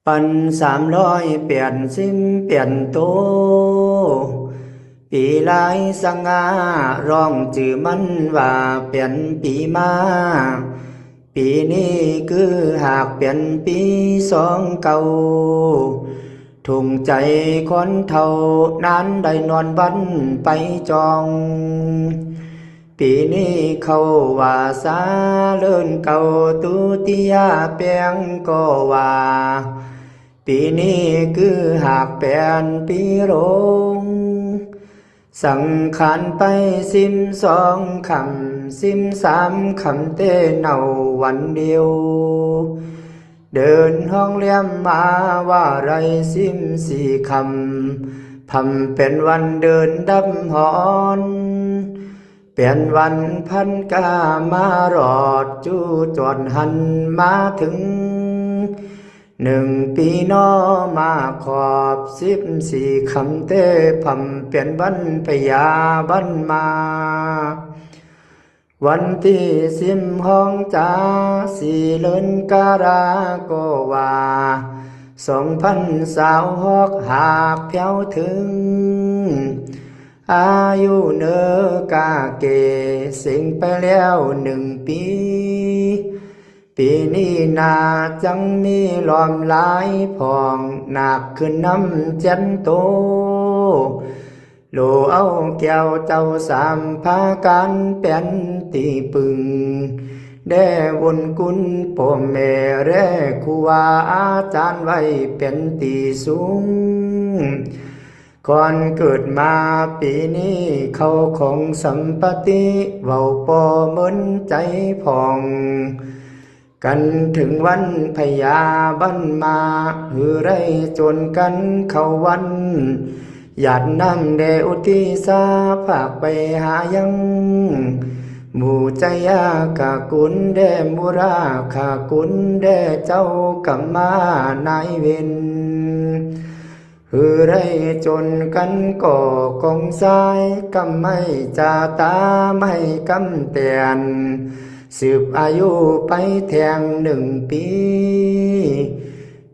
ปัน300เปลี่ยนสิ้นเปลี่ยนโตปีหลายสง่าร้องจื่อมันว่าเปลี่ยนปีมาปีนี้คือหากเปลี่ยนปี29ทุ่งใจคนเท่านานได้นอนวันไปจองปีนี้เขาว่าสาเลิ่นเก่าตุติยาเปียงก็ว่าปีนี้คือหากเปลี่ยนปีโรงสังขารไป12 คำ13 คำเต้เนาวันเดียวเดินห้องเลี้ยมมาว่าไร14 คำพำเป็นวันเดินดำหอนเปลี่ยนวันพันกามารอดจูจวนหันมาถึง1 ปีนอมาขอบ14 คำเต้พำเปลี่ยนวันพยาบันมาวันที่ห้องจ้าสี่เลินการาโกว่า2026หากเพียวถึงอายุเนอกาเกสิงไปแล้ว1 ปีปีนี้นาจังมีลอมหลายพองหนักขึ้นน้ำเจ็นโตโลเอาแก้วเจ้า3พากันเป็นตีปึงได้วนกุนพ่อแม่แร่ครูวาอาจารย์ไว้เป็นตีสูงก่อนเกิดมาปีนี้เขาของสัมปติเว้าปอเหมือนใจพองกันถึงวันพยาบันมาหือไรจนกันเข้าวันหยาดน้ำเดอุทิศาภาคไปหายังหมู่ใจยากากุลเดมุราคากุลเดเจ้ากัมมานายเวนหือไรจนกันก่อกองสายกำไม่จาตาไม่กำเตียนสืบอายุไปแทง1 ปี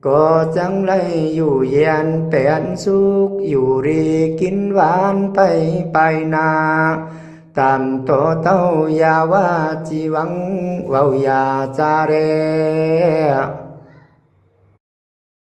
ก็จังไรอยู่เย็นเป็นสุขอยู่รีกินหวานไปนาตามโตเต้ายาว่าจีวังเว้ายาจาเร